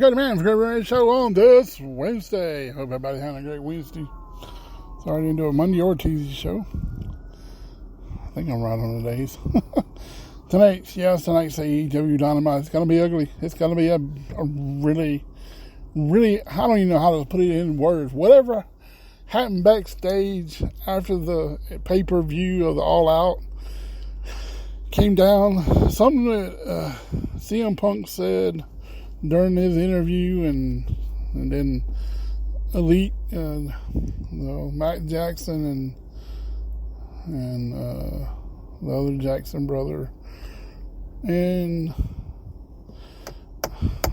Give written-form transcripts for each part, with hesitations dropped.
Great Man, Great Man Show on this Wednesday. Hope everybody had a great Wednesday. Sorry I didn't do a Monday or Tuesday show. I think I'm right on the days. Tonight's AEW Dynamite. It's going to be ugly. It's going to be a really, I don't even know how to put it in words. Whatever happened backstage after the pay-per-view of the All Out came down. Something that CM Punk said during his interview, and then Elite, Matt Jackson and the other Jackson brother, and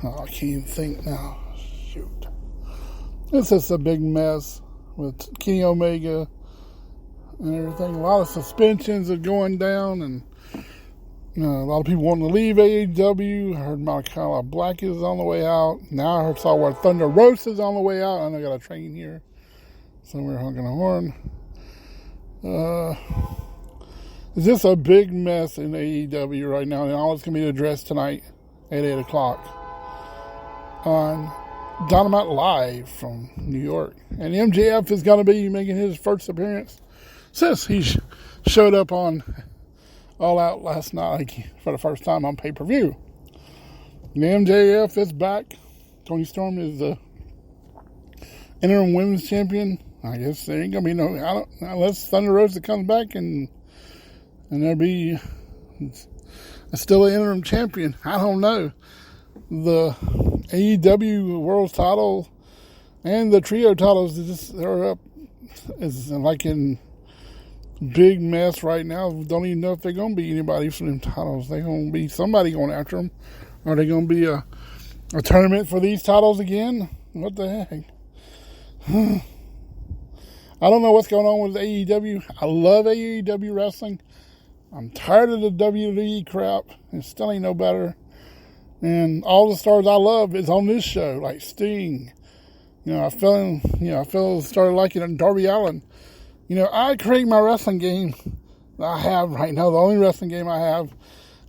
I can't even think now. Shoot, it's just a big mess with Kenny Omega and everything. A lot of suspensions are going down, and a lot of people wanting to leave AEW. I heard Malachi Black is on the way out. Now I saw where Thunder Rosa is on the way out. And I got a train here somewhere honking a horn. It's just a big mess in AEW right now. And all it's going to be addressed tonight at 8 o'clock on Dynamite Live from New York. And MJF is going to be making his first appearance since he showed up on All Out last night for the first time on pay-per-view. The MJF is back. Toni Storm is the interim women's champion. I guess there ain't gonna be no, unless Thunder Rosa comes back and there'll be still an interim champion. I don't know. The AEW World Title and the Trio titles they're up. It's like in big mess right now. Don't even know if they're going to be anybody for them titles. They're going to be somebody going after them. Are they going to be a tournament for these titles again? What the heck? I don't know what's going on with AEW. I love AEW wrestling. I'm tired of the WWE crap. It still ain't no better. And all the stars I love is on this show, like Sting. I started liking Darby Allin. I create my wrestling game that I have right now, the only wrestling game I have,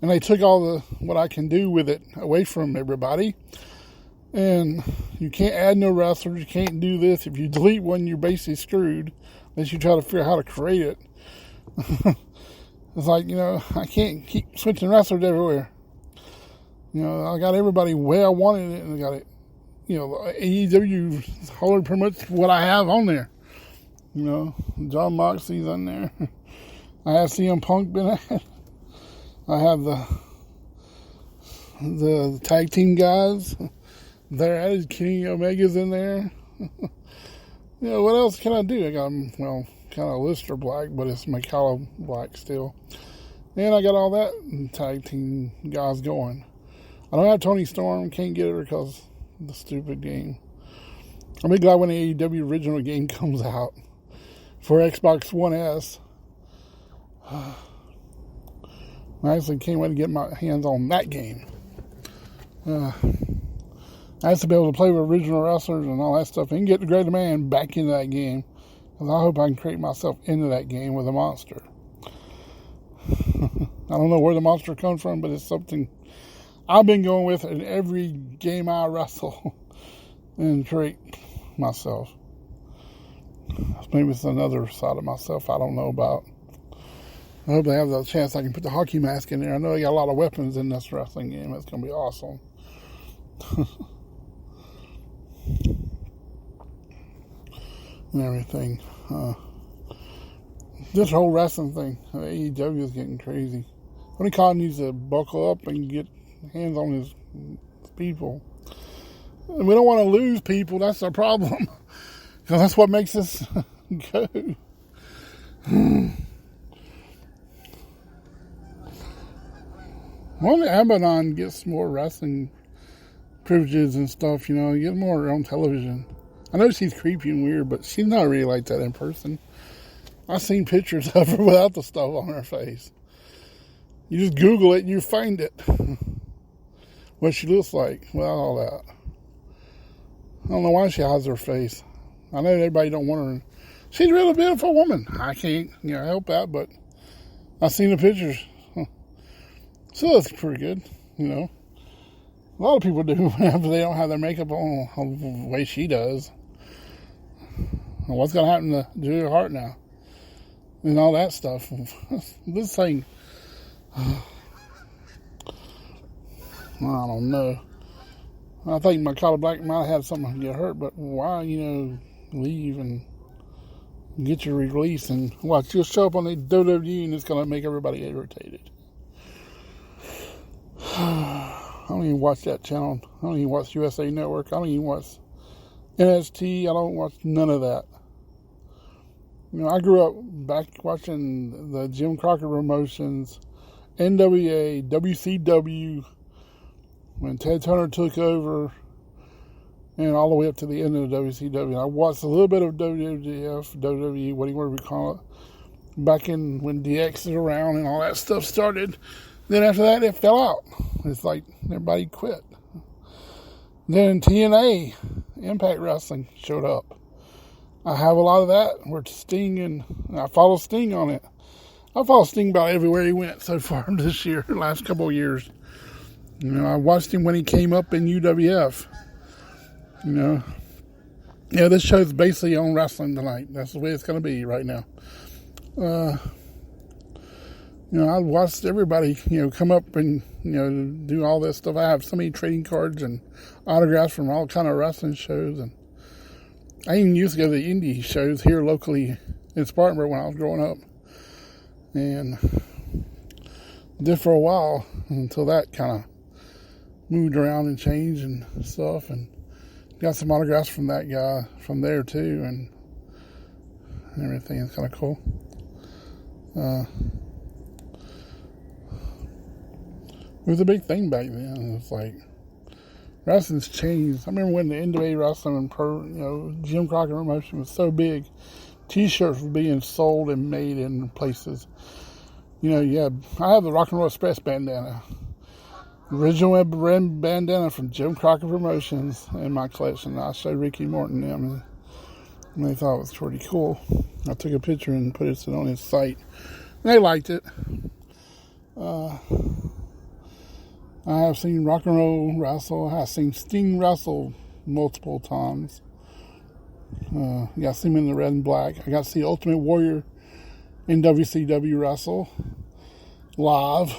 and they took all what I can do with it away from everybody. And you can't add no wrestlers, you can't do this. If you delete one, you're basically screwed, unless you try to figure out how to create it. It's like, I can't keep switching wrestlers everywhere. I got everybody where I wanted it, and I got it. AEW holds pretty much what I have on there. John Moxley's on there. I have CM Punk been at. I have the tag team guys. They're at it. Kenny Omega's in there. What else can I do? I got, kind of Lister Black, but it's Mikala Black still. And I got all that tag team guys going. I don't have Toni Storm. Can't get her because of the stupid game. I'll be glad when the AEW original game comes out for Xbox One S. I actually can't wait to get my hands on that game. I have to be able to play with original wrestlers and all that stuff and get the Great Man back into that game. Because I hope I can create myself into that game with a monster. I don't know where the monster comes from, but it's something I've been going with in every game I wrestle and create myself. Maybe it's another side of myself I don't know about. I hope they have the chance I can put the hockey mask in there. I know they got a lot of weapons in this wrestling game. It's going to be awesome. And everything. This whole wrestling thing, AEW is getting crazy. Tony Khan needs to buckle up and get hands on his people. And we don't want to lose people. That's our problem. Because that's what makes us go. Well, Abaddon gets more wrestling privileges and stuff, get more on television. I know she's creepy and weird, but she's not really like that in person. I've seen pictures of her without the stuff on her face. You just Google it and you find it. What she looks like without all that. I don't know why she hides her face. I know everybody don't want her. She's a really beautiful woman. I can't, help that, but I've seen the pictures. She looks pretty good, A lot of people do whenever they don't have their makeup on the way she does. And what's going to happen to Julia Hart now? And all that stuff. This thing, I don't know. I think Mikaela Black might have had something to get hurt, but why, leave and get your release and watch, you'll show up on the WWE and it's going to make everybody irritated. I don't even watch that channel. I don't even watch USA Network. I don't even watch NXT. I don't watch none of that. I grew up back watching the Jim Crockett promotions, NWA, WCW, when Ted Turner took over, and all the way up to the end of the WCW. I watched a little bit of WWF, WWE, whatever we call it, back in when DX is around and all that stuff started. Then after that, it fell out. It's like everybody quit. Then TNA, Impact Wrestling, showed up. I have a lot of that where Sting, and I follow Sting on it. I follow Sting about everywhere he went so far this year, the last couple of years. I watched him when he came up in UWF. This show's basically on wrestling tonight. That's the way it's going to be right now. I watched everybody, come up and, do all this stuff. I have so many trading cards and autographs from all kind of wrestling shows. And I even used to go to the indie shows here locally in Spartanburg when I was growing up. And did for a while until that kind of moved around and changed and stuff. And got some autographs from that guy from there too. And everything is kind of cool. It was a big thing back then. It's like wrestling's changed. I remember when the NWA wrestling and Jim Crockett promotion was so big, T-shirts were being sold and made in places. I have the Rock and Roll Express bandana, original red bandana from Jim Crockett Promotions in my collection. I showed Ricky Morton them, and they thought it was pretty cool. I took a picture and put it on his site. They liked it. I have seen Rock and Roll wrestle. I have seen Sting wrestle multiple times. I got to see him in the red and black. I got to see Ultimate Warrior in WCW wrestle live.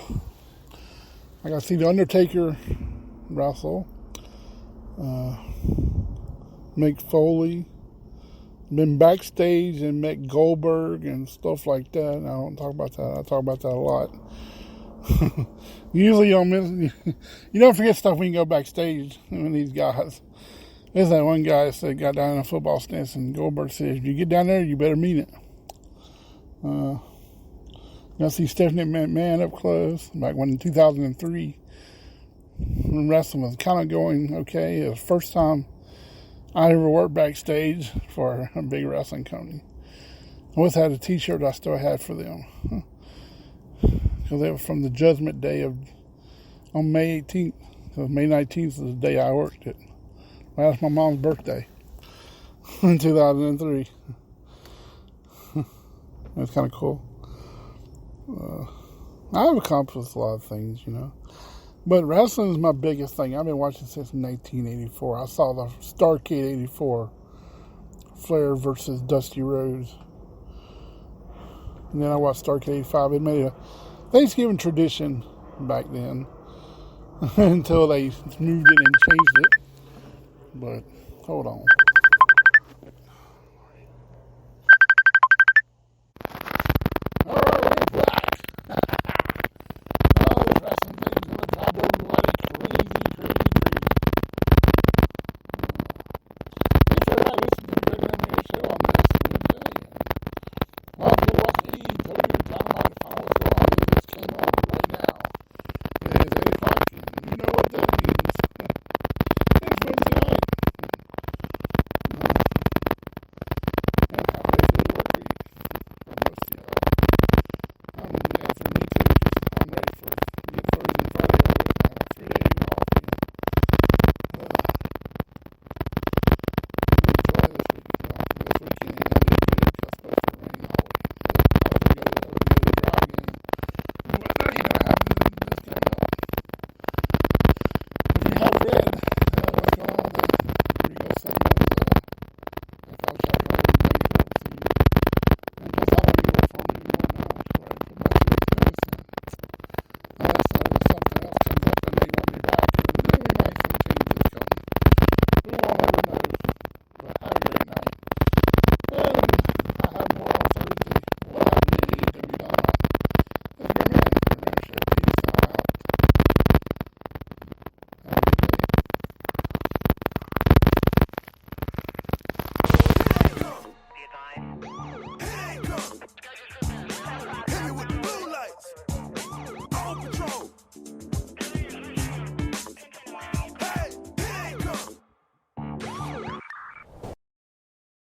I got to see The Undertaker wrestle. Mick Foley. Been backstage and met Goldberg and stuff like that. I don't talk about that. I talk about that a lot. Usually you don't forget stuff when you go backstage when these guys. There's that one guy that got down in a football stance and Goldberg says, if you get down there, you better mean it. Got to see Stephanie McMahon up close back when in 2003 when wrestling was kind of going okay. It was the first time I ever worked backstage for a big wrestling company. I always had a t-shirt I still had for them. Because they were from the Judgment Day on May 18th. So May 19th is the day I worked it. Well, that's my mom's birthday in 2003. That's kind of cool. I've accomplished a lot of things, But wrestling is my biggest thing. I've been watching since 1984. I saw the Starrcade 84, Flair versus Dusty Rhodes. And then I watched Starrcade 85. It made a Thanksgiving tradition back then until they moved it and changed it. But hold on.